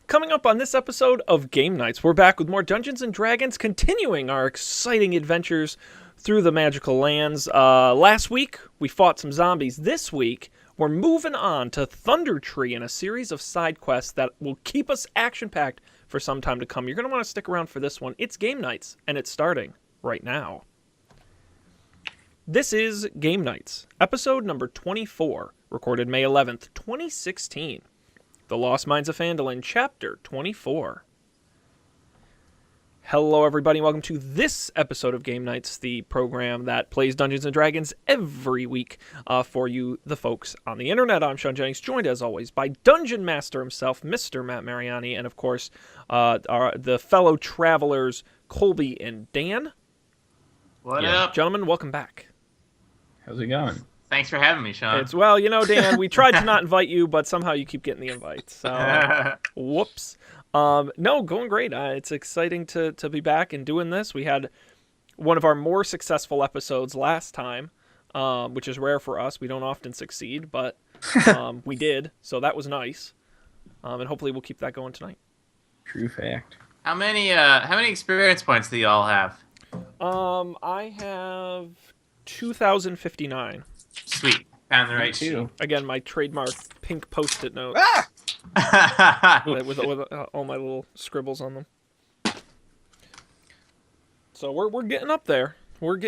Coming up on this episode of Game Nights, we're back with more Dungeons & Dragons, continuing our exciting adventures through the magical lands. Last week, we fought some zombies. This week, we're moving on to Thundertree and a series of side quests that will keep us action-packed for some time to come. You're going to want to stick around for this one. It's Game Nights, and it's starting right now. This is Game Nights, episode number 24, recorded May 11th, 2016. The Lost Mines of Phandelver, Chapter 24. Hello, everybody, and welcome to this episode of Game Nights, the program that plays Dungeons & Dragons every week for you, the folks on the internet. I'm Shaun Jennings, joined as always by Dungeon Master himself, Mr. Matt Mariani, and of course, the fellow travelers, Colby and Dan. What up? Gentlemen, welcome back. How's it going? Thanks for having me, Shaun. Well, you know, Dan, we tried to not invite you, but somehow you keep getting the invites. So, whoops. No, going great. It's exciting to be back and doing this. We had one of our more successful episodes last time, which is rare for us. We don't often succeed, but we did, so that was nice. And hopefully we'll keep that going tonight. True fact. How many experience points do you all have? I have 2,059. Sweet. Found the right sheet. Again, my trademark pink Post-it note. with all my little scribbles on them. So we're getting up there. We're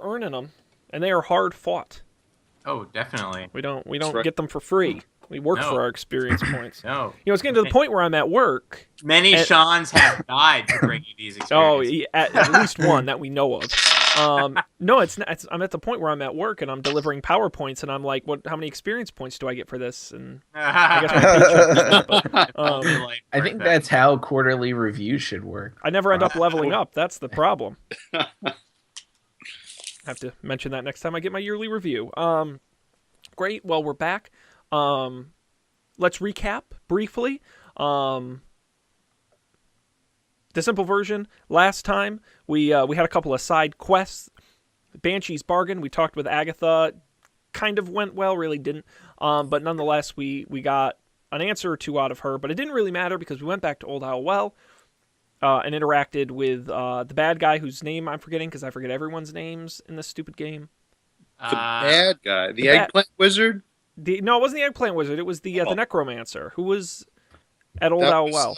earning them, and they are hard fought. Oh, definitely. We don't get them for free. We work for our experience points. No. You know, it's getting to the point where I'm at work. Many Shauns have died to bring you these experiences. Oh, at least one that we know of. No, it's not. I'm at the point where I'm at work and I'm delivering PowerPoints, and I'm like, how many experience points do I get for this? And I guess my paycheck I think that's how quarterly reviews should work. I never end up leveling up. That's the problem. I have to mention that next time I get my yearly review. Great. Well, we're back. Let's recap briefly. The simple version, last time, we had a couple of side quests. Banshee's Bargain, we talked with Agatha. Kind of went well, really didn't. But nonetheless, we got an answer or two out of her. But it didn't really matter because we went back to Old Owl Well and interacted with the bad guy whose name I'm forgetting because I forget everyone's names in this stupid game. The bad guy. The eggplant wizard? No, it wasn't the eggplant wizard. It was the necromancer who was at Old Owl Well.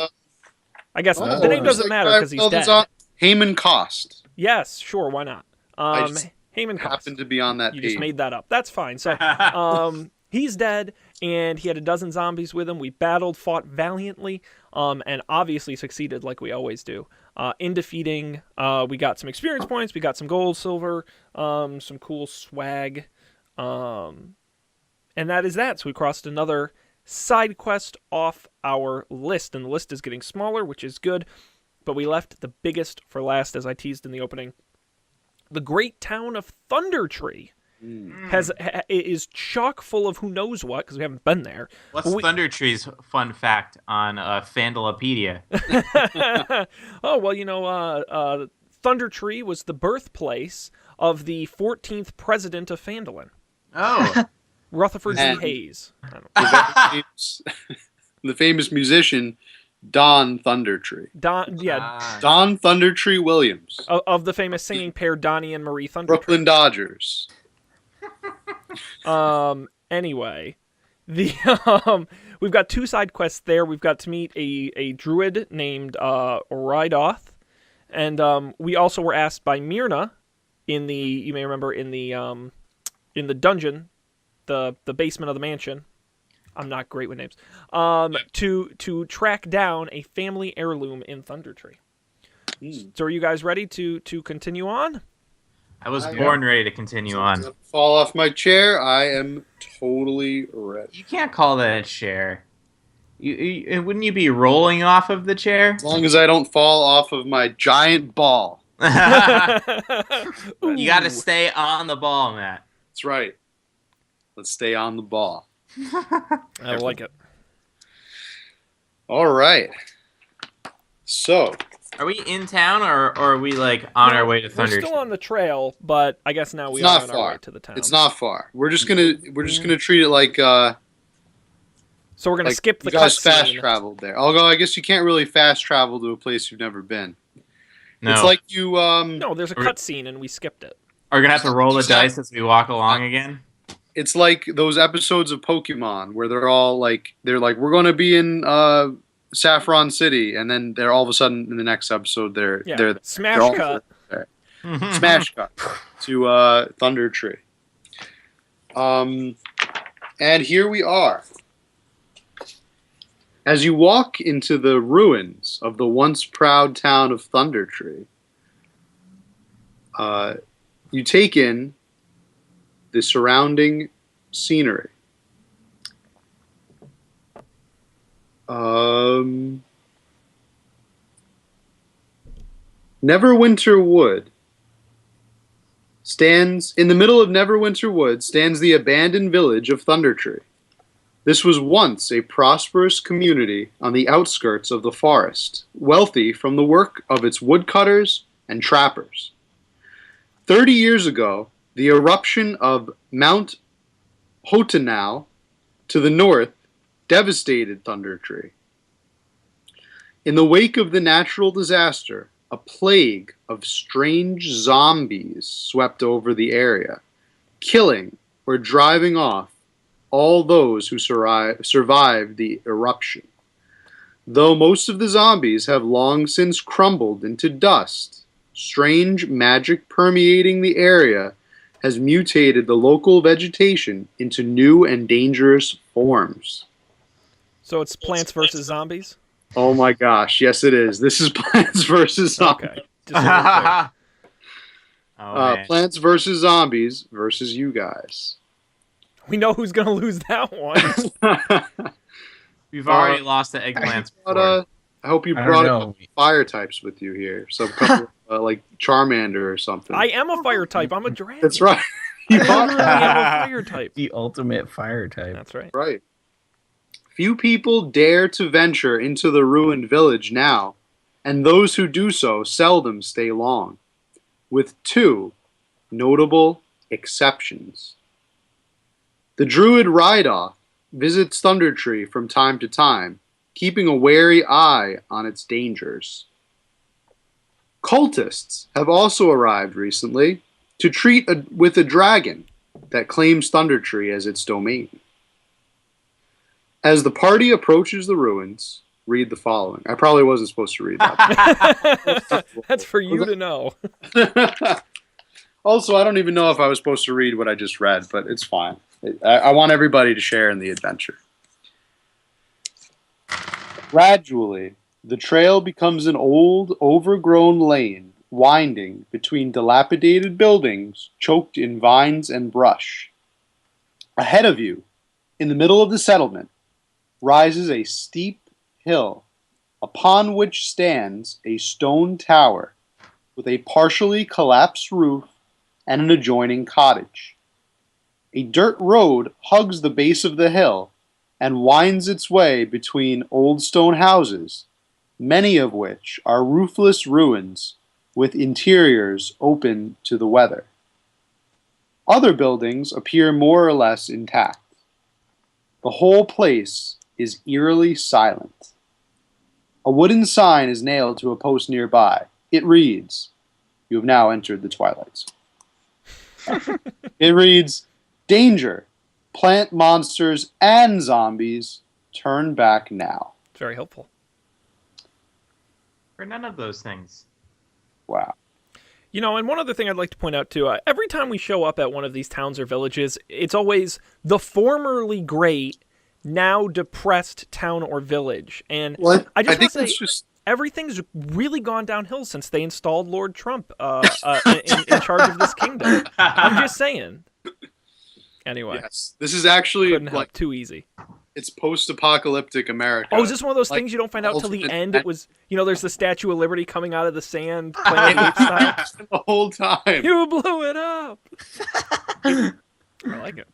I guess the name doesn't matter because he's dead. Heyman Cost. Yes, sure, why not? Heyman Cost. Happened to be on that You page. just made that up. That's fine. So he's dead, and he had a dozen zombies with him. We battled, fought valiantly, and obviously succeeded like we always do. In defeating, we got some experience points, we got some gold, silver, some cool swag, and that is that. So we crossed another side quest off our list, and the list is getting smaller, which is good, but we left the biggest for last, as I teased in the opening. The great town of Thundertree is chock full of who knows what, because we haven't been there. What's Thundertree's fun fact on Phandelopedia? Oh, well, you know, Thundertree was the birthplace of the 14th president of Phandelver. Oh. Rutherford Z. Hayes. The famous musician, Don Thundertree. Don Thundertree Williams. Of the famous singing pair Donnie and Marie Thundertree. Brooklyn Dodgers. Anyway, we've got two side quests there. We've got to meet a druid named Rydoth, and we also were asked by Myrna you may remember in the dungeon, the basement of the mansion. I'm not great with names. To track down a family heirloom in Thundertree. So are you guys ready to continue on? I was born ready to continue on. Fall off my chair. I am totally ready. You can't call that a chair. Wouldn't you be rolling off of the chair? As long as I don't fall off of my giant ball. You got to stay on the ball, Matt. That's right. Let's stay on the ball. I like it. All right. So, Are we in town, or are we like on our way to Thundertree? We're still on the trail, but I guess now we are on our way to the town. It's not far. We're just gonna treat it like So we're gonna Like, skip the you guys cutscene. fast traveled there. Although I guess you can't really fast travel to a place you've never been. No. It's like you No, there's a cutscene and we skipped it. Are we gonna have to roll the dice as we walk along again? it's like those episodes of Pokemon where they're like we're going to be in Saffron City, and then they're all of a sudden in the next episode they're smash all cut. there. Smash cut to Thundertree. And here we are. As you walk into the ruins of the once proud town of Thundertree, you take in the surrounding scenery. Neverwinter Wood stands in the middle of Neverwinter Wood stands the abandoned village of Thundertree. This was once a prosperous community on the outskirts of the forest, wealthy from the work of its woodcutters and trappers. 30 years ago, the eruption of Mount Hotanau to the north devastated Thundertree. In the wake of the natural disaster, a plague of strange zombies swept over the area, killing or driving off all those who survived the eruption. Though most of the zombies have long since crumbled into dust, strange magic permeating the area has mutated the local vegetation into new and dangerous forms. So it's Plants vs. Zombies? Oh my gosh, yes it is. This is Plants vs. Zombies. Okay. Just so we're clear. Plants vs. Zombies versus you guys. We know who's going to lose that one. We've already lost the eggplants before. I hope you brought fire types with you here. Some couple, like Charmander or something. I am a fire type. I'm a dragon. That's right. I literally am a fire type. The ultimate fire type. That's right. Right. Few people dare to venture into the ruined village now, and those who do so seldom stay long, with two notable exceptions. The druid Rhydoff visits Thundertree from time to time, keeping a wary eye on its dangers. Cultists have also arrived recently to treat with a dragon that claims Thundertree as its domain. As the party approaches the ruins, read the following. I probably wasn't supposed to read that. That's for you to know. Also, I don't even know if I was supposed to read what I just read, but it's fine. I want everybody to share in the adventure. Gradually, the trail becomes an old, overgrown lane winding between dilapidated buildings choked in vines and brush. Ahead of you, in the middle of the settlement, rises a steep hill upon which stands a stone tower with a partially collapsed roof and an adjoining cottage. A dirt road hugs the base of the hill and winds its way between old stone houses, many of which are roofless ruins with interiors open to the weather. Other buildings appear more or less intact. The whole place is eerily silent. A wooden sign is nailed to a post nearby. It reads, "You have now entered the Twilight Zone." It reads, "Danger! Plant monsters and zombies, turn back now." It's very helpful. For none of those things. Wow. You know, and one other thing I'd like to point out, too, every time we show up at one of these towns or villages, it's always the formerly great, now depressed town or village. And I just want to say, everything's really gone downhill since they installed Lord Trump in charge of this kingdom. I'm just saying. Anyway. Yes, this is actually couldn't help too easy. It's post-apocalyptic America. Oh, is this one of those things you don't find out till the end? It was, there's the Statue of Liberty coming out of the sand, Planet of the Apes style. The whole time. You blew it up. I like it.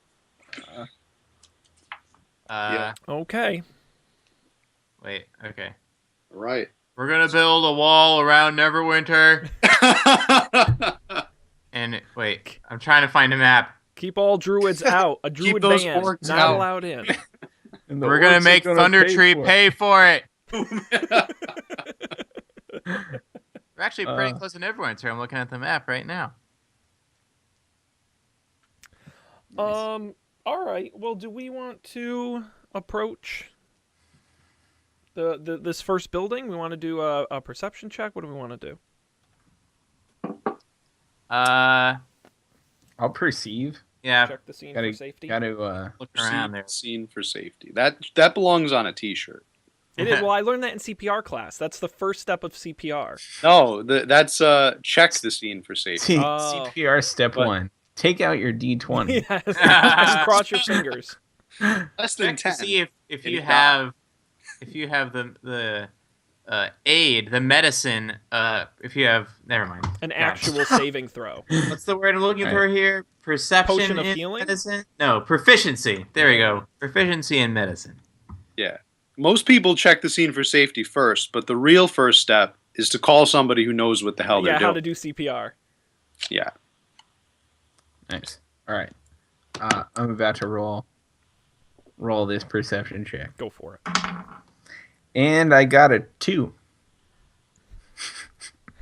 Yeah. Okay. Wait, okay. Right. We're gonna build a wall around Neverwinter. And wait, I'm trying to find a map. Keep all druids out. A druid ban not allowed in. And the We're gonna orcs are make Thundertree for it. pay for it. We're actually pretty close to Neverwinter here. I'm looking at the map right now. All right. Well, do we want to approach this first building? We want to do a perception check. What do we want to do? I'll perceive. Yeah, Check the scene Gotta, for safety. gotta, look around there. Scene for safety. That belongs on a T-shirt. It is. Well, I learned that in CPR class. That's the first step of CPR. No, that's check the scene for safety. Oh. CPR step What? 1. Take out your D20. Yes. Just cross your fingers. Less than Check to 10. see if you Any have the aid, the medicine. If you have, never mind. An actual saving throw. What's the word I'm looking for here? Perception Potion of in healing? medicine? No, proficiency. There we go. Proficiency in medicine. Yeah. Most people check the scene for safety first, but the real first step is to call somebody who knows what the hell they're Yeah, doing. how to do CPR. Yeah. Nice. All right. I'm about to roll this perception check. Go for it. And I got a 2.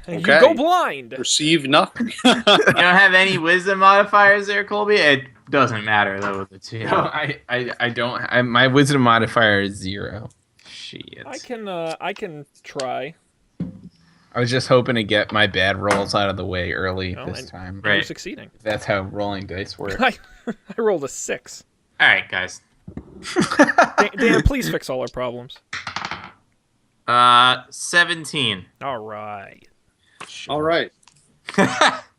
And Okay. you go blind. Perceive nothing. You don't have any wisdom modifiers there, Colby? It doesn't matter though with the two. No, I don't. My wisdom modifier is 0. Shit. I can try. I was just hoping to get my bad rolls out of the way early Oh, this and- time. You're Right. succeeding. That's how rolling dice work. I rolled a 6. All right, guys. Dan, please fix all our problems. 17. All right. All right.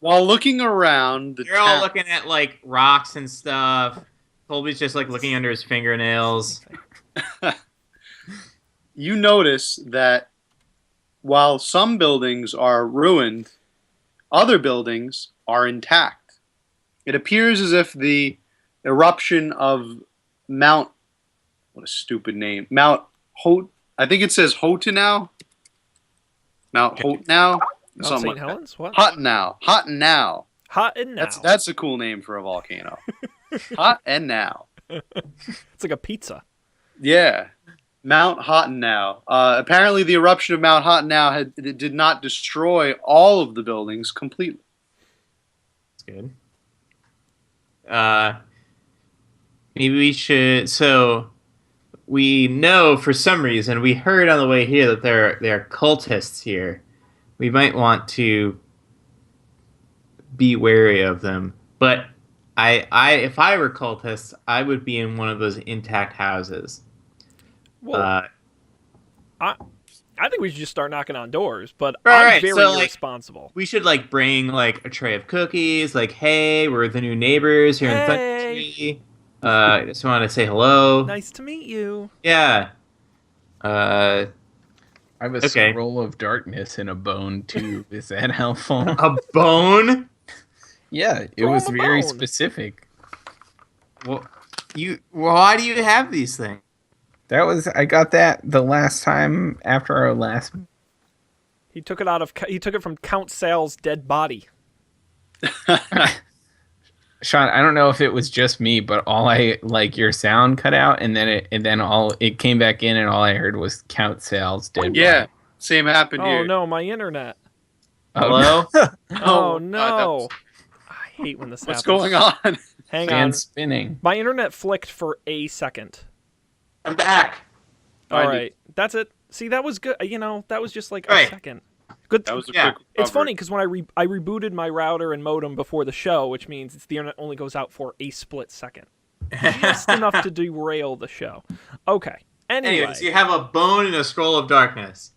While looking around the You're all town, looking at like rocks and stuff. Colby's just like looking under his fingernails. you notice that while some buildings are ruined, other buildings are intact. It appears as if the eruption of Mount, what a stupid name, Mount Hot, I think it says Hotenau. Mount Hotenau? Mount Something St. like Helens? What? Hotenau. Hotenau. Hot and now. That's a cool name for a volcano. Hot and now. It's like a pizza. Yeah. Mount Hotenau. Apparently the eruption of Mount Hotenau did not destroy all of the buildings completely. That's good. Maybe we should. So we know for some reason we heard on the way here that there are cultists here. We might want to be wary of them. But if I were cultists, I would be in one of those intact houses. Well, I think we should just start knocking on doors, but Right, I'm right, very so, like, irresponsible. We should like bring like a tray of cookies. Like, hey, we're the new neighbors here in Hey. Thundertree. I just wanted to say hello. Nice to meet you. Yeah. I have a Okay. scroll of darkness and a bone too. Is that helpful? A bone? Yeah, it Throw was him a very bone. specific. Well, why do you have these things? I got that the last time after our last. He took it from Count Sal's dead body. Shaun, I don't know if it was just me, but your sound cut out, and then it came back in, and all I heard was Count Sal's dead. Yeah. body. Same happened Oh here. no, my internet. Hello? Oh God, no. I hate when this What's happens. going on? Hang Fan on. spinning. My internet flicked for a second. I'm back. All I right. That's it. See, that was good. That was just like Right. a second. Good. That was a Yeah. quick It's recovery. funny because when I rebooted my router and modem before the show, which means the internet only goes out for a split second, just enough to derail the show. Okay. Anyway, Anyways, you have a bone and a scroll of darkness.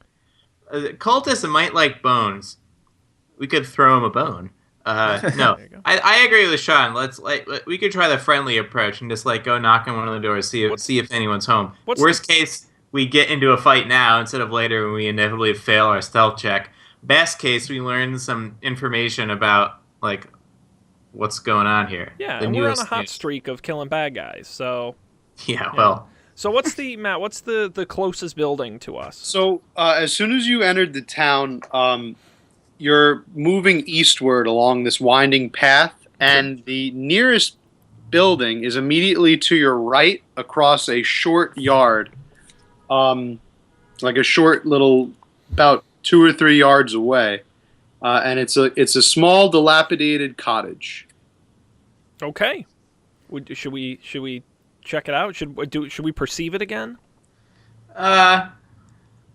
Cultists might like bones. We could throw him a bone. No, There you go. I agree with Shaun. We could try the friendly approach and just go knock on one of the doors, see if anyone's home. what's Worst case, we get into a fight now instead of later when we inevitably fail our stealth check. Best case, we learn some information about what's going on here. yeah, The and we're on a newest hot news. streak of killing bad guys. So, Yeah, well, so what's the closest building to us? So as soon as you entered the town, you're moving eastward along this winding path, and the nearest building is immediately to your right across a short yard, like a short little, about 2 or 3 yards away, and it's a small dilapidated cottage. Okay. Should we check it out? Should we perceive it again?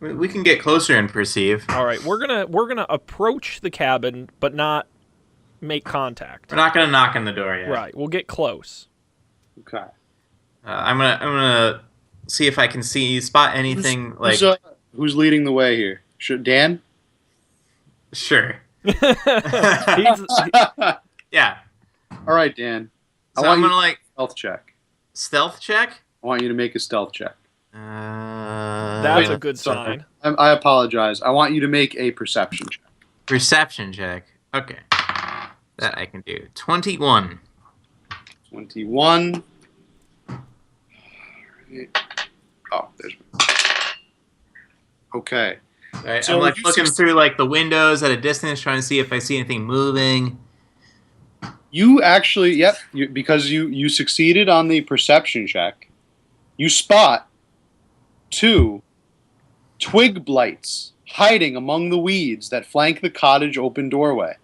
We can get closer and perceive. All right, we're gonna approach the cabin, but not make contact. We're not gonna knock on the door yet. Right, we'll get close. Okay. I'm gonna see if I can spot anything Who's leading the way here? Dan? Sure. He's- Yeah. All right, Dan. So I want I'm you gonna to stealth check. stealth check. I want you to make a stealth check. That's a good sign. I apologize. I want you to make a perception check. Perception check. Okay. That I can do. 21. 21. Oh, there's. Okay. Right, So I'm like you looking through like the windows at a distance, trying to see if I see anything moving. You actually, because you succeeded on the perception check, you spot 2 twig blights hiding among the weeds that flank the cottage open doorway.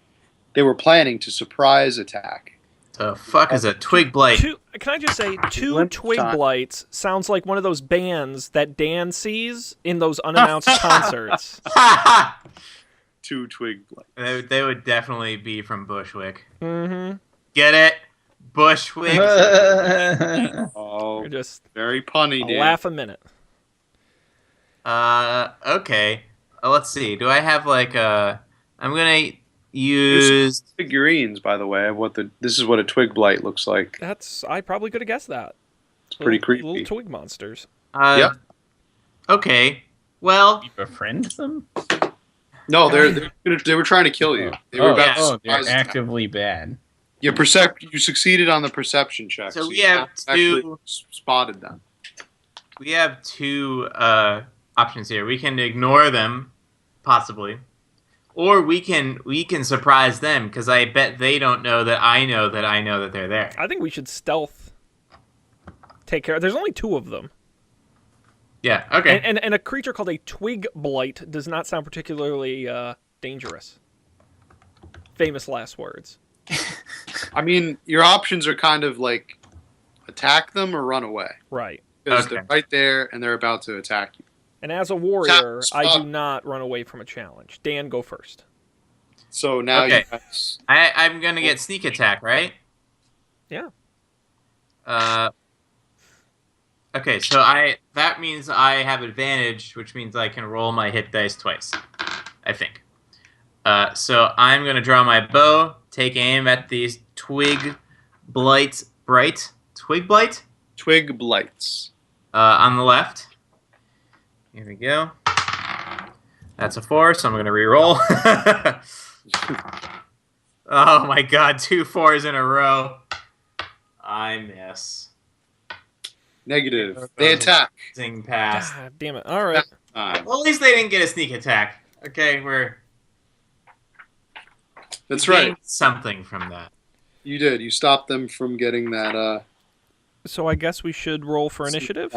They were planning to surprise attack. The fuck is a twig blight? Can I just say, 2 Limp twig time. blights sounds like one of those bands that Dan sees in those unannounced concerts. 2 twig blights. They would definitely be from Bushwick. Mm-hmm. Get it? Bushwick. Oh, You're just very punny, a Dan. laugh a minute. Okay. Let's see. Do I have like a? I'm gonna use. Figurines, by the way, of this is what a twig blight looks like. I probably could have guessed that. It's pretty creepy. Little twig monsters. Yep. Okay. Well. You befriend them? No, they were trying to kill you. They were about to they're surprise attack. actively bad. You succeeded on the perception check. So we you have actually two- spotted them. We have 2 options here. We can ignore them, possibly, or we can surprise them because I bet they don't know that I know that they're there. I think we should stealth take care. There's only 2 of them. Yeah. Okay. And a creature called a twig blight does not sound particularly dangerous. Famous last words. I mean, your options are kind of like attack them or run away. Right. Because Okay. they're right there and they're about to attack you. And as a warrior, Stop. I do not run away from a challenge. Dan, go first. So now Okay. you guys. I'm gonna get sneak attack, right? Yeah. Okay, so that means I have advantage, which means I can roll my hit dice twice, I think. So I'm gonna draw my bow, take aim at these twig blights. Twig blight Twig blights. on the left. Here we go. That's a 4, so I'm gonna re-roll. Oh my god, 2 4s in a row. I miss. Negative. They attack. Zing pass. God damn it. All right. Well, at least they didn't get a sneak attack. Okay, That's we right. gained something from that. You did. You stopped them from getting that. So I guess we should roll for initiative.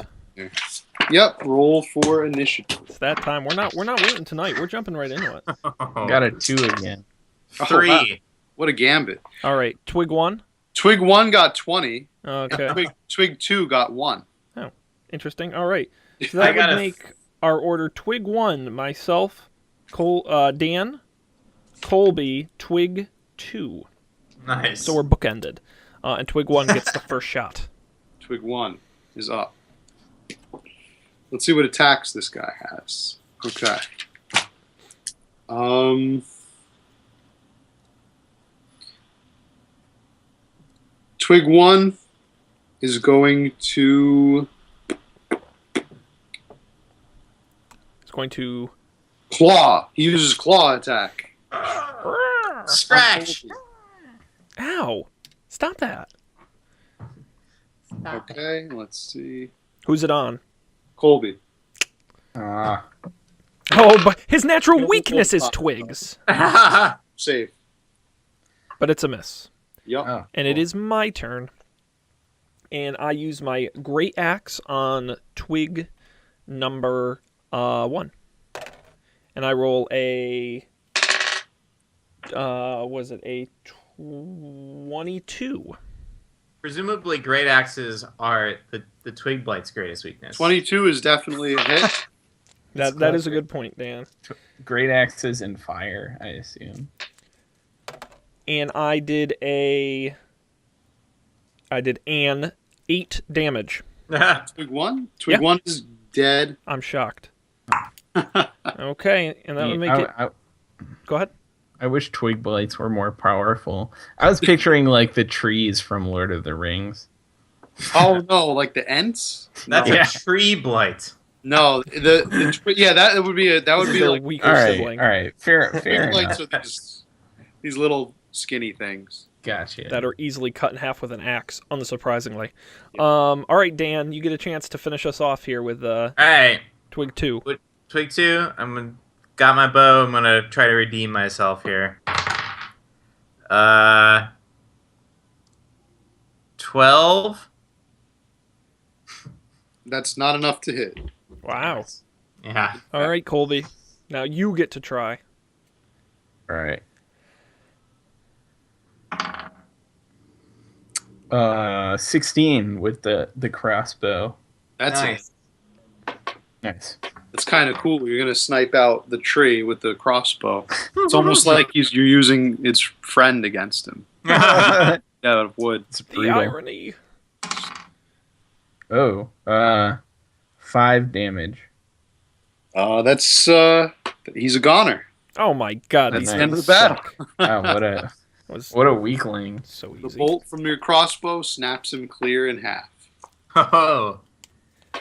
Yep. Roll for initiative. It's that time. We're not waiting tonight. We're jumping right into it. Got a 2 again. 3. wow. What a gambit. All right. Twig 1. Twig 1 got 20. Okay. Twig 2 got 1. Interesting. All right. So I that gotta- would make our order Twig 1, myself, Dan, Colby, Twig 2. Nice. So we're bookended. And Twig 1 gets the first shot. Twig 1 is up. Let's see what attacks this guy has. Okay. Twig 1 is going to It's going to... claw. He uses claw attack. Scratch. Ow! Stop that. Okay, let's see. Who's it on? Colby. Ah, Oh, but his natural weakness is twigs. Safe. But it's a miss. Yep. oh. And it is my turn. and I use my great axe on twig number 1. And I roll a, was it a 22? Presumably, great axes are the twig blight's greatest weakness. 22 is definitely a hit. That is a good point, Dan. Great axes and fire, I assume. And I did an 8 damage. Twig 1? Twig Yeah. 1 is dead. I'm shocked. Okay, and that would make it... Go ahead. I wish twig blights were more powerful. I was picturing like the trees from Lord of the Rings. Oh no, like the Ents? That's Yeah. a tree blight. No, that would be Their like weaker All right, sibling all right, fair blights enough. are these little skinny things. Gotcha. that are easily cut in half with an axe, unsurprisingly. All right, Dan, you get a chance to finish us off here with All right, Twig 2. twig 2. Got my bow. I'm gonna try to redeem myself here. 12. That's not enough to hit. Wow. Yeah. All right, Colby. Now you get to try. All right. 16 with the crossbow. That's Nice. Nice. It's kind of cool. You're gonna snipe out the tree with the crossbow. It's almost like you're using its friend against him. Out of wood. It's The brutal. irony. Oh, 5 damage. That's he's a goner. Oh my God, That's these nice. End of things the battle. suck. Oh, what a weakling. So The easy. bolt from your crossbow snaps him clear in half, Oh.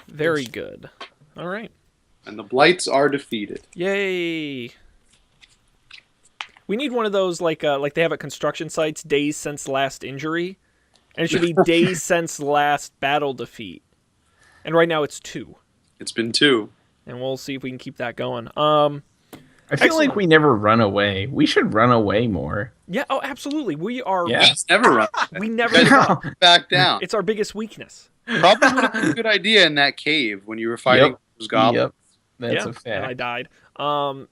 Very good. All right. and the blights are defeated. Yay. We need one of those like they have at construction sites, days since last injury. And it should be days since last battle defeat. And right now it's 2. It's been 2. And we'll see if we can keep that going. I feel Excellent. like we never run away. We should run away more. Yeah, oh absolutely. We are Yeah. It's never run. we never give up. Back down. It's our biggest weakness. Probably would have been a good idea in that cave when you were fighting those goblins. Yep. That's yeah, a and I fact. died. Yeah.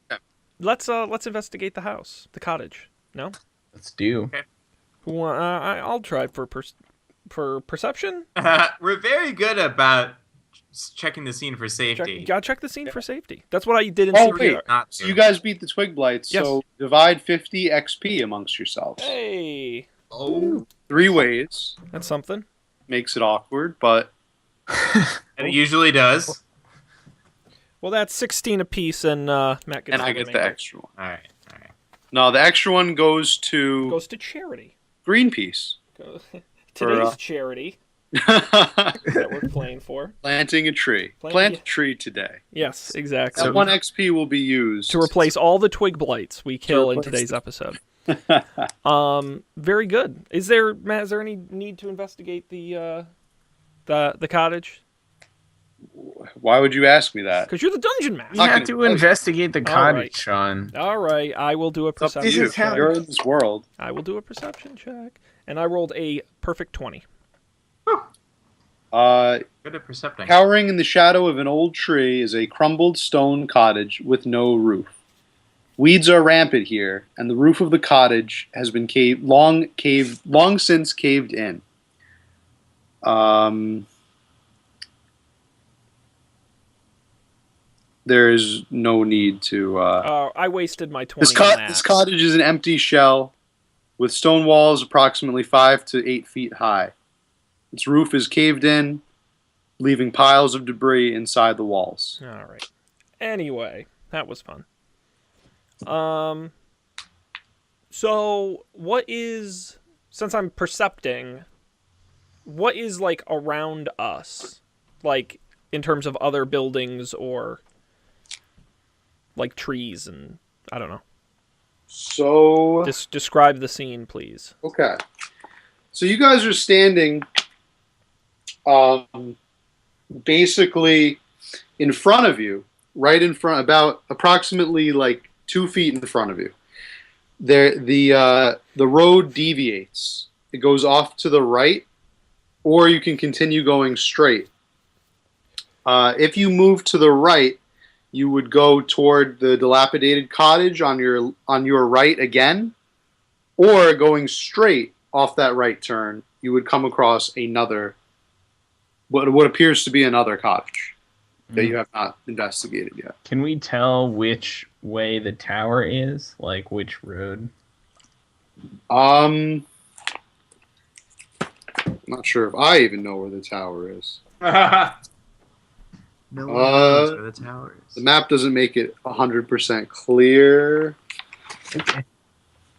Let's investigate the house, the cottage. No? Let's do. Who I'll try for perception. We're very good about checking the scene for safety. Gotta check the scene for safety. That's what I did in Oh, CPR. wait. Not So you guys beat the twig blights. Yes. So divide 50 XP amongst yourselves. Hey, Oh. 3 ways. that's something. Makes it awkward, but And it usually does. Well, that's 16 apiece, and Matt gets and I the get the remainder. extra one. All right. All right. No, the extra one goes to Goes to charity. Greenpeace. Today's charity that we're playing for. Planting a tree. Plant- Plant a tree today. Yes, exactly. That 1 XP will be used To replace all the twig blights we kill in replace today's the- episode. Very good. Matt, is there any need to investigate the cottage? Why would you ask me that? Because you're the dungeon We master. Not have gonna to tell you. investigate the All cottage, right. Sean. All right, I will do a It's up to perception you. This is how- You're in this world. I will do a perception check. And I rolled a perfect 20. Good at percepting. Cowering in the shadow of an old tree is a crumbled stone cottage with no roof. Weeds are rampant here, and the roof of the cottage has been long since caved in. There is no need to. I wasted my 20 This, on that. this cottage is an empty shell with stone walls approximately 5 to 8 feet high. Its roof is caved in, leaving piles of debris inside the walls. All right. Anyway, that was fun. So what is, since I'm percepting, what is like around us, like in terms of other buildings or like trees and I don't know. So, Describe the scene, please. okay. So you guys are standing basically in front of you, right in front, about approximately like 2 feet in front of you. There, the road deviates. It goes off to the right or you can continue going straight. If you move to the right, you would go toward the dilapidated cottage on your right again, or going straight off that right turn, you would come across what appears to be another cottage that you have not investigated yet. Can we tell which way the tower is? Like which road? I'm not sure if I even know where the tower is. No one knows where the tower is. The map doesn't make it 100% clear. Okay.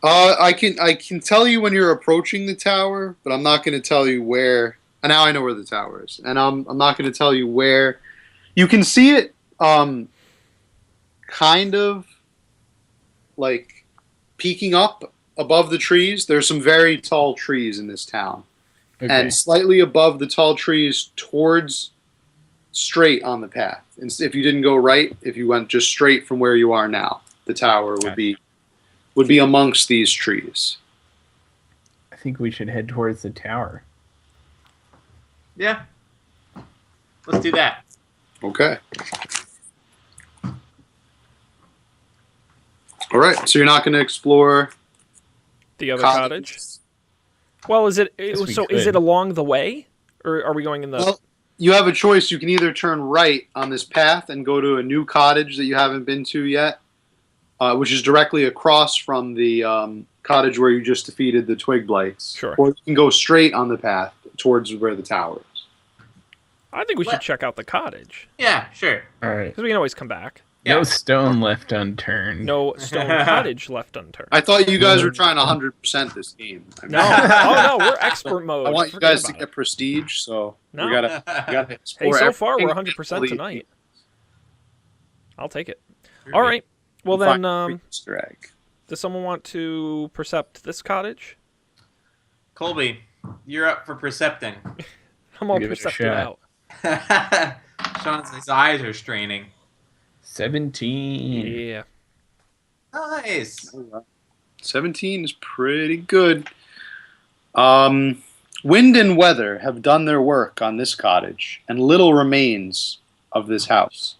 I can tell you when you're approaching the tower, but I'm not going to tell you where. And now I know where the tower is, and I'm not going to tell you where. You can see it, kind of like peeking up above the trees. There's some very tall trees in this town, and slightly above the tall trees, towards straight on the path. And if you didn't go right, if you went just straight from where you are now, the tower would be amongst these trees. I think we should head towards the tower. Yeah. Let's do that. Okay. All right. So you're not going to explore The other cottage? Well, is it along the way, or are we going in the? Well, you have a choice. You can either turn right on this path and go to a new cottage that you haven't been to yet, which is directly across from the cottage where you just defeated the twig blights. Sure. Or you can go straight on the path towards where the tower is. I think we should check out the cottage. Yeah, sure. All right. Because we can always come back. Yeah. No stone left unturned. No stone cottage left unturned. I thought you guys were trying to 100% this game. I mean, No. Oh, no. We're expert mode. I want you Forget guys to about get it. prestige, so No. we gotta explore. Hey, so far we're everything. 100% tonight. I'll take it. All right. Well, Find then, every Easter egg. does someone want to percept this cottage? Colby, you're up for percepting. I'm all Give it a percepted shot. out. His eyes are straining. 17. Yeah. Nice. 17 is pretty good. Wind and weather have done their work on this cottage, and little remains of this house.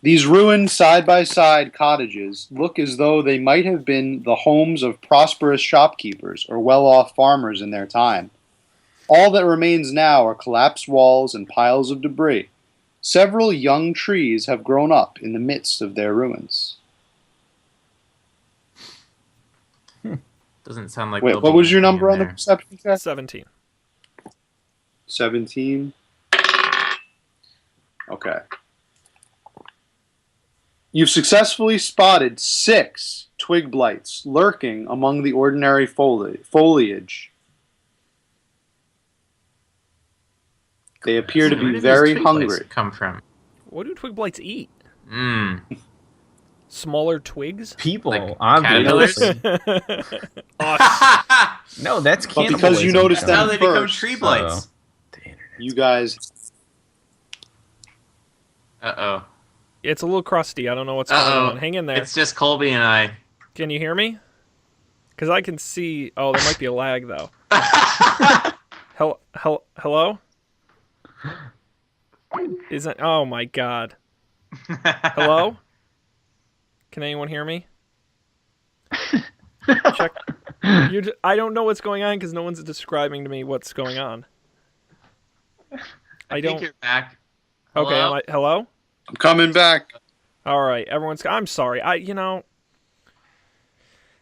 These ruined side-by-side cottages look as though they might have been the homes of prosperous shopkeepers or well-off farmers in their time. All that remains now are collapsed walls and piles of debris. Several young trees have grown up in the midst of their ruins. Doesn't sound like. Wait, there'll what be was your anything number in on the there. perception test? 17. 17. Okay. You've successfully spotted 6 twig blights lurking among the ordinary foliage. They appear to Where be did very these twig blights hungry. come from? What do twig blights eat? Mmm. Smaller twigs? People, Like obviously. Us. No, that's But cannibalism. because you noticed That's how them they become first, tree blights. The internet. You guys, Uh-oh. It's a little crusty. I don't know what's going Uh-oh. on. Hang in there. It's just Colby and I. Can you hear me? Because I can see. Oh, there might be a lag though. Hello? Isn't? Oh my God. Hello? Can anyone hear me? Check. I don't know what's going on because no one's describing to me what's going on. I think you're back. Okay. Hello? Hello? I'm coming back. All right. I'm sorry.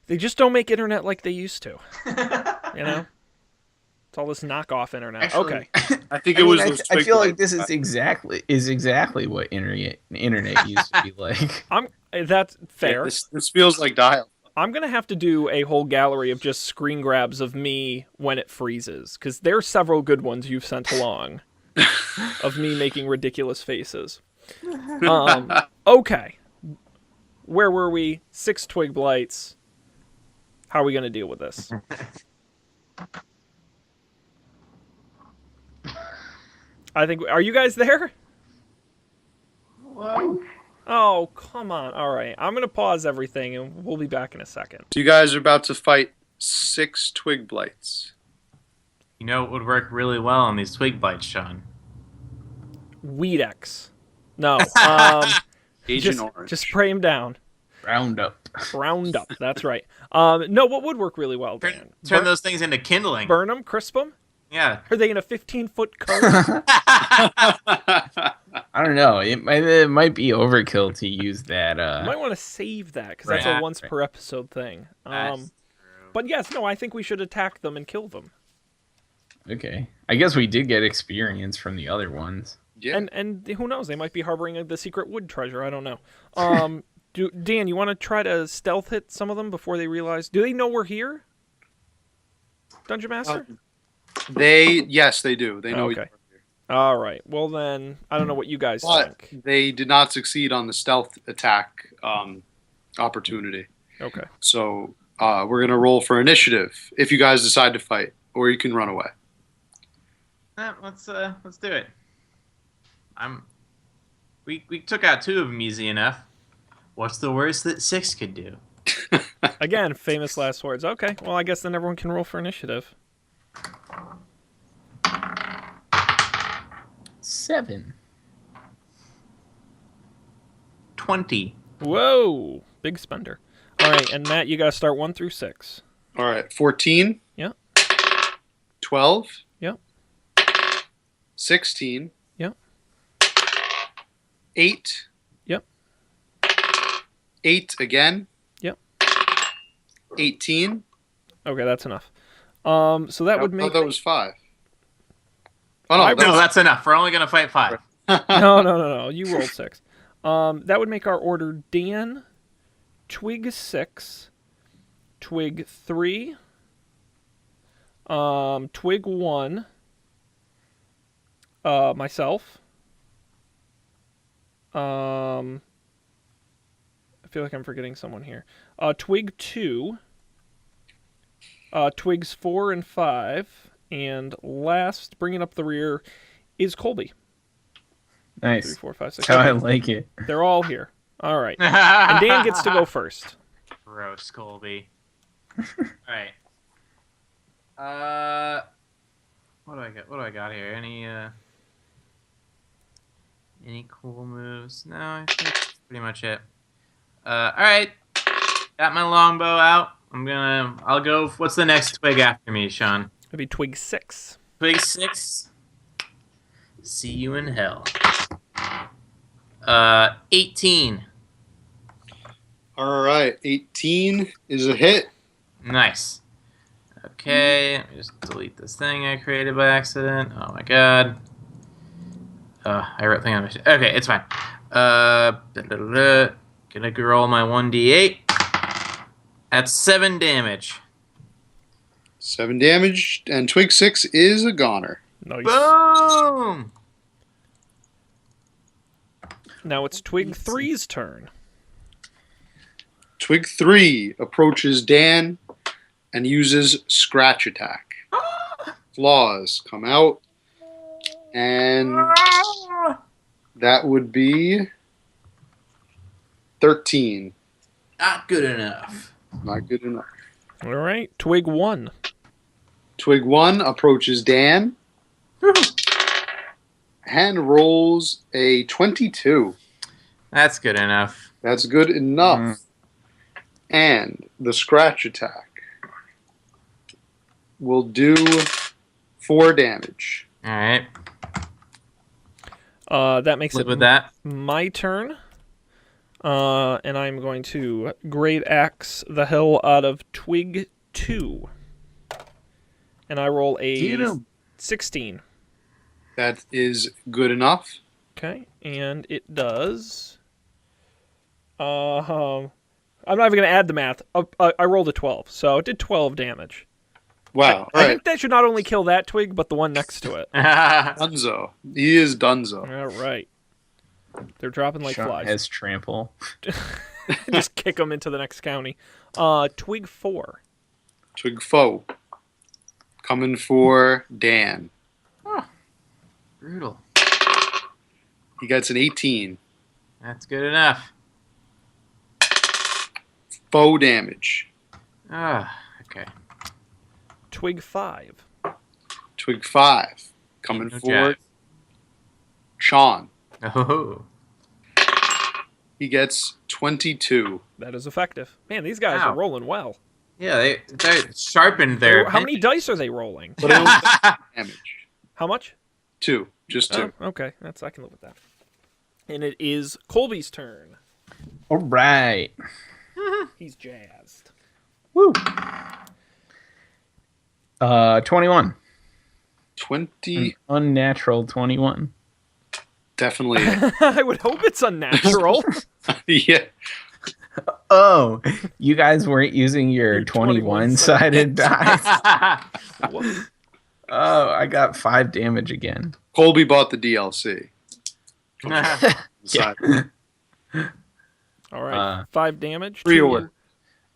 They just don't make internet like they used to. It's all this knockoff internet. Actually- Okay. I think it was those I twig feel like blights. this is exactly what internet used to be like. That's fair. Yeah, this feels like dial. I'm going to have to do a whole gallery of just screen grabs of me when it freezes, because there are several good ones you've sent along of me making ridiculous faces. Okay. Where were we? 6 twig blights. How are we going to deal with this? Are you guys there? Hello? Oh, come on. All right. I'm going to pause everything and we'll be back in a second. So you guys are about to fight 6 twig blights. You know what would work really well on these twig bites, Sean? Weedex. No. Agent Orange. Just spray him down. Roundup. Roundup. That's right. No, what would work really well, Dan? Turn those things into kindling. Burn them, crisp them. Yeah. Are they in a 15-foot cone? I don't know. It might be overkill to use that. You might want to save that because that's a once per episode thing. But yes, no, I think we should attack them and kill them. Okay. I guess we did get experience from the other ones. Yeah. And who knows? They might be harboring the secret wood treasure. I don't know. Dan, you want to try to stealth hit some of them before they realize? Do they know we're here? Dungeon Master? Yes, they do. They know. Okay. All right. Well, then, I don't know what you guys think. They did not succeed on the stealth attack opportunity. Okay. So we're going to roll for initiative if you guys decide to fight, or you can run away. Let's do it. We took out 2 of them easy enough. What's the worst that 6 could do? Again, famous last words. Okay. Well, I guess then everyone can roll for initiative. 7. 20. Whoa. Big spender. All right. And Matt, you got to start 1 through 6. All right. 14. Yeah. 12. Yep. 16. Yep. 8. Yep. 8 again. Yep. 18. Okay, that's enough. So that would make... that was 5. Oh, No, that's enough. We're only going to fight 5. No. You rolled 6. That would make our order Dan, Twig 6, Twig 3, Twig 1, myself. I feel like I'm forgetting someone here. Twig 2, Twigs 4 and 5, and last, bringing up the rear, is Colby. Nice. 3, 4, 5, 6. That's how I like it. They're all here. All right. And Dan gets to go first. Gross, Colby. All right. What do I got? What do I got here? Any cool moves? No, I think that's pretty much it. All right. Got my longbow out. I'll go. What's the next twig after me, Sean? It'd be Twig 6. Twig 6. See you in hell. 18. All right. 18 is a hit. Nice. Okay, let me just delete this thing I created by accident. Oh my god. I wrote thing on my... Okay, it's fine. Gonna roll my 1d8. That's 7 damage. 7 damage, and Twig 6 is a goner. Nice. Boom! Now it's Twig 3's turn. Twig 3 approaches Dan and uses Scratch Attack. Claws come out, and that would be 13. Not good enough. Not good enough. All right. Twig 1. Twig 1 approaches Dan and rolls a 22. That's good enough. That's good enough. And the Scratch Attack will do 4 damage. All right. That makes Live it with that. my turn. And I'm going to Great Axe the hell out of Twig 2. And I roll a 16. That is good enough. Okay, and it does... I'm not even going to add the math. I rolled a 12, so it did 12 damage. Wow. I think that should not only kill that twig, but the one next to it. Dunzo. He is Dunzo. All right. They're dropping like Sean flies. has trample. Just kick them into the next county. Twig 4. Twig Foe. Coming for Dan. Brutal. He gets an 18. That's good enough. Foe damage. Okay. Twig 5. Twig 5 coming No for jive. Shaun. Oh. He gets 22. That is effective. Man, these guys Wow. are rolling well. Yeah, they sharpened their. How many dice are they rolling? But it only does damage. How much? 2. Just 2. Oh, okay. I can live with that. And it is Colby's turn. All right. He's jazzed. Woo. 21. 20. Unnatural 21. Definitely. I would hope it's unnatural. Yeah. Oh, you guys weren't using your Your 21-sided dice. Whoops. Oh, I got 5 damage again. Colby bought the DLC. Side. All right. 5 damage. Pre-order.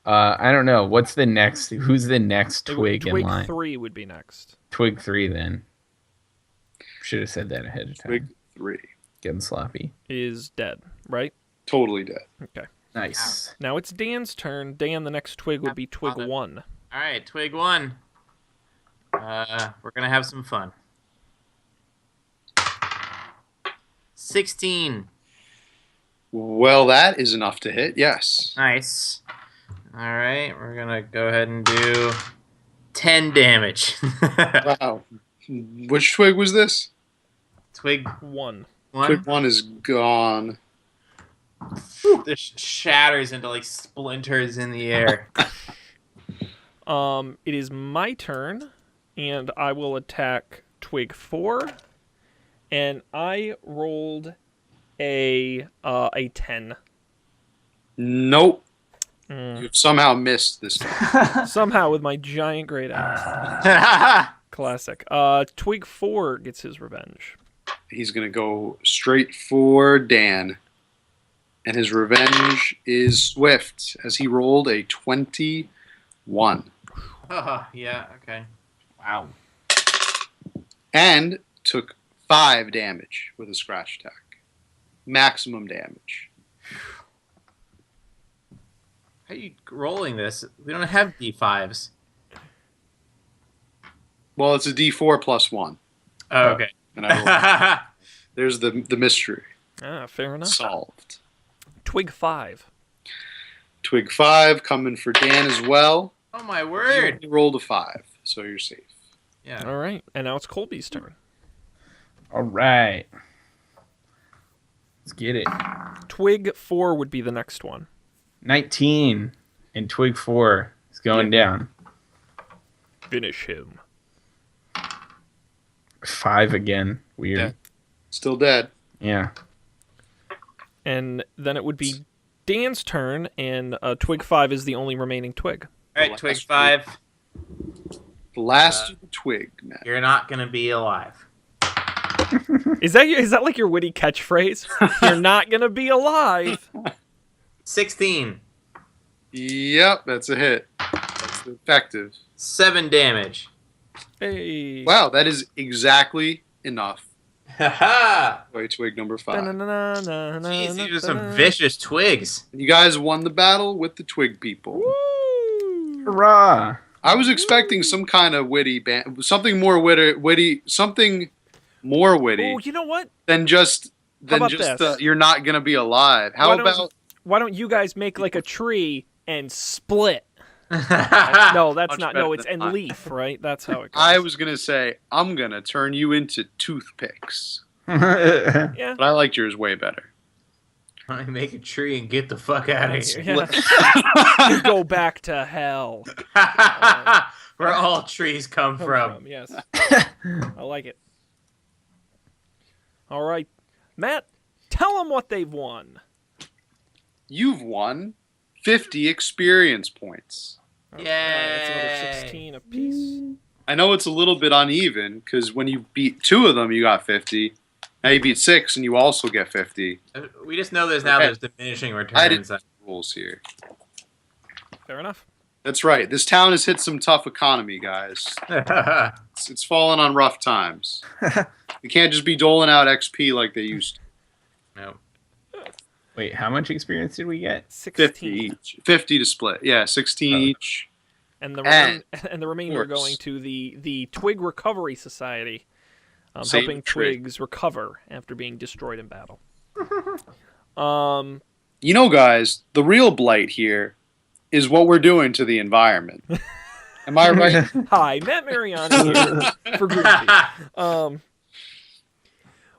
I don't know. What's the next? Who's the next twig in Twig line? 3 would be next. Twig 3, then. Should have said that ahead of time. Twig 3. Getting sloppy. Is dead, right? Totally dead. Okay. Nice. Now it's Dan's turn. Dan, the next twig would be Twig 1. All right, Twig 1. We're gonna have some fun. 16. Well, that is enough to hit. Yes. Nice. All right, we're gonna go ahead and do 10 damage. Wow. Which twig was this? Twig 1. 1. Twig 1 is gone. This shatters into like splinters in the air. It is my turn, and I will attack Twig 4. And I rolled a 10. Nope. Mm. You've somehow missed this time. Somehow with my giant great axe. Classic. Twig 4 gets his revenge. He's going to go straight for Dan. And his revenge is swift, as he rolled a 21. Yeah, okay. Wow. And took 5 damage with a scratch attack. Maximum damage. How are you rolling this? We don't have D5s. Well, it's a D4 plus 1. Oh, okay. And I rolled. There's the mystery Fair enough. solved. Twig 5. Twig 5 coming for Dan as well. Oh my You word. only rolled a 5, so you're safe. Yeah. All right. And now it's Colby's turn. All right. Let's get it. Twig 4 would be the next one. 19 and Twig 4 is going down. Finish him. 5 again. Weird. Yeah. Still dead. Yeah. And then it would be Dan's turn, and Twig 5 is the only remaining twig. All right, Twig 5. The last twig, man. You're not gonna be alive. Is that like your witty catchphrase? You're not gonna be alive. 16. Yep, that's a hit. That's effective. 7 damage. Hey. Wow, that is exactly enough. Haha! Wait, twig number 5. Jeez, these are some vicious twigs. You guys won the battle with the twig people. Woo! Hurrah! I was expecting some kind of witty, something more witty, something more witty Oh, you know what? than just about this? you're not gonna be alive. How about Why don't you guys make like a tree and split? No, that's Much not. better No, it's than and mine. leaf, right? That's how it goes. I was gonna say I'm gonna turn you into toothpicks, Yeah. but I liked yours way better. I make a tree and get the fuck out of here. Yeah. Go back to hell. Where all trees come from. Yes. I like it. All right, Matt, tell them what they've won. You've won 50 experience points. That's another Yay. 16 apiece. I know it's a little bit uneven because when you beat 2 of them, you got 50. Now you beat 6, and you also get 50. We just know there's diminishing I didn't returns. rules here. Fair enough. That's right. This town has hit some tough economy, guys. It's fallen on rough times. We can't just be doling out XP like they used to. No. Wait, how much experience did we get? 16. 50 each. 50 to split. Yeah, 16 each. and the And, and the remainder course. going to the Twig Recovery Society, Save helping the tree. twigs recover after being destroyed in battle. You know, guys, the real blight here is what we're doing to the environment. Am I right? Hi, Matt Mariani here for Greenpeace.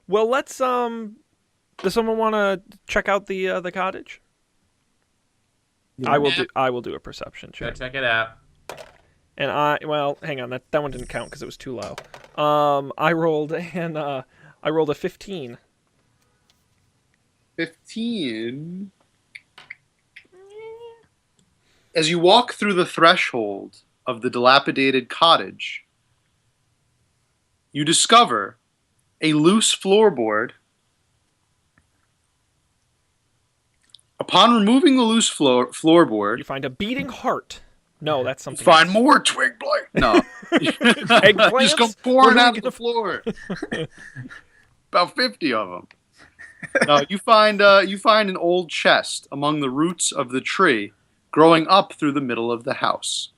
Well, let's does someone want to check out the cottage? I will do a perception Go check. check it out. And hang on, that one didn't count because it was too low. I rolled a 15. 15. As you walk through the threshold of the dilapidated cottage, you discover a loose floorboard. Upon removing the loose floorboard, You find a beating heart. No, that's something. find else. more twig blight. No. Eggplants? Just come What pouring are we out of the floor. About 50 of them. No, you find an old chest among the roots of the tree growing up through the middle of the house.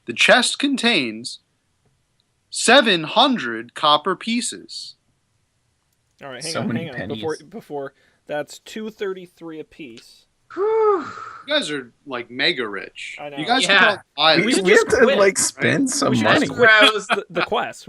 The chest contains 700 copper pieces. All right, So hang many on. pennies. Before that's 233 apiece. You guys are like mega rich. I know. You guys Yeah. should buy We this. should We just have to quit, like spend some we should money. just quit Gross. the quest.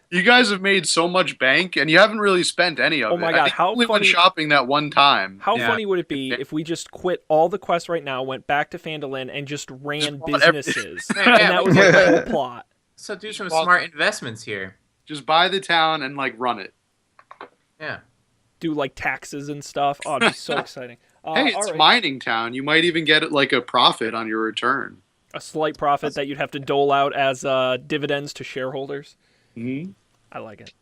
You guys have made so much bank, and you haven't really spent any of it. Oh my I God, think how you only went funny- shopping that one time. How Yeah. funny would it be if we just quit all the quests right now, went back to Phandelver, and just ran bought everything. businesses? Yeah, And that was like the whole plot. So do some bought- smart investments here. Just buy the town and like run it. Yeah. Do like taxes and stuff. Oh, it'd be so exciting. Hey, it's all a right. mining town. You might even get like a profit on your return. A slight profit that you'd have to dole out as dividends to shareholders. Mm-hmm. I like it.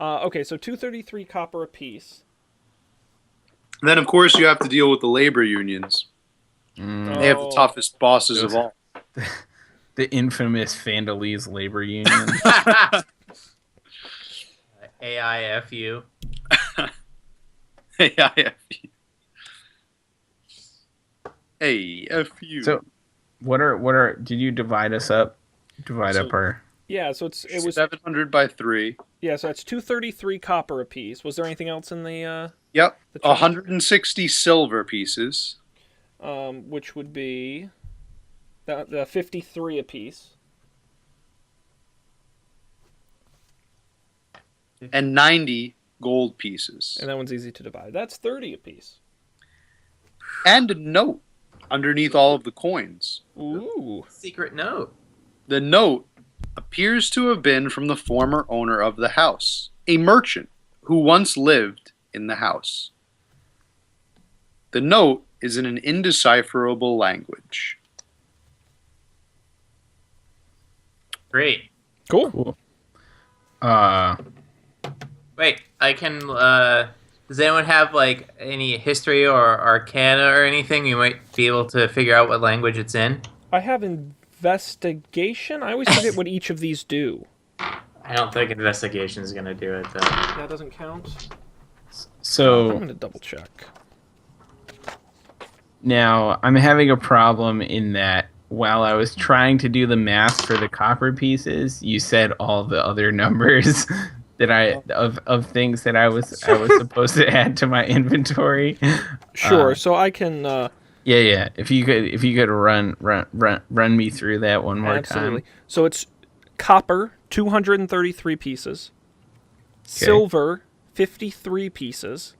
Okay, so 233 copper apiece. Then, of course, you have to deal with the labor unions. Mm, They have the Oh. toughest bosses of all. the infamous Phandelese labor union. AIFU. AIFU. AFU. So, what are? Did you divide us up? Divide So- up our. Yeah, so it was 700 by 3. yeah, so that's 233 copper apiece. Was there anything else in the Yep. chest? 160 silver pieces. Which would be the 53 apiece. And 90 gold pieces. And that one's easy to divide. That's 30 apiece. And a note underneath all of the coins. Ooh. Secret note. The note appears to have been from the former owner of the house, a merchant who once lived in the house. The note is in an indecipherable language. Great. Cool. Cool. Wait, I can. Does anyone have like any history or arcana or anything? You might be able to figure out what language it's in. I have investigation. I always forget what each of these do. I don't think investigation is gonna do it though. That doesn't count. I'm So gonna double check. now I'm having a problem in that while I was trying to do the math for the copper pieces, you said all the other numbers that of things that I was supposed to add to my inventory. Sure. So I can Yeah. If you could run me through that one more absolutely. time. So it's copper 233 pieces, silver 53 pieces,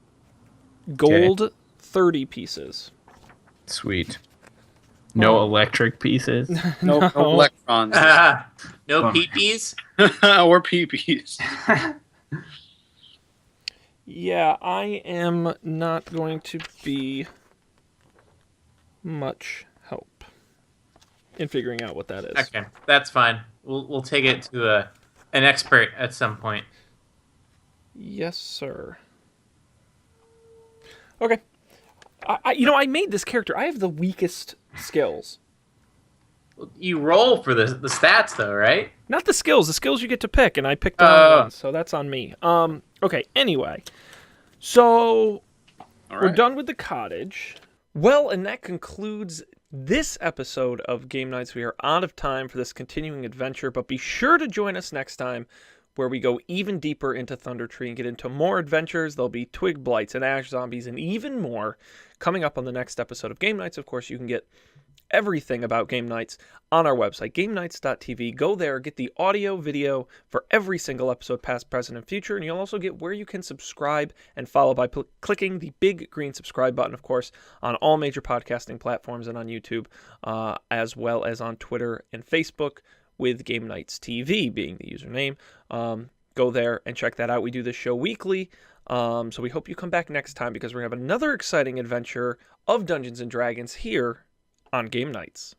gold 30 pieces. Sweet. No Oh. electric pieces. No electrons. No peepees. Or peepees. Yeah, I am not going to be much help in figuring out what that is. Okay, that's fine. We'll take it to an expert at some point. Yes, sir. Okay. I made this character. I have the weakest skills. You roll for the stats though, right? Not the skills. The skills you get to pick, and I picked the wrong ones, so that's on me. Okay, anyway. So, All we're right. done with the cottage. Well, and that concludes this episode of Game Nights, we are out of time for this continuing adventure, but be sure to join us next time where we go even deeper into Thundertree and get into more adventures. There'll be twig blights and ash zombies and even more coming up on the next episode of Game Nights. Of course, you can get everything about Game Nights on our website, gamenightstv. Go there, get the audio, video for every single episode, past, present, and future, and you'll also get where you can subscribe and follow by clicking the big green subscribe button, of course, on all major podcasting platforms and on YouTube, as well as on Twitter and Facebook, with Game Nights TV being the username. Go there and check that out. We do this show weekly, so we hope you come back next time because we're going to have another exciting adventure of Dungeons & Dragons here on Game Nights.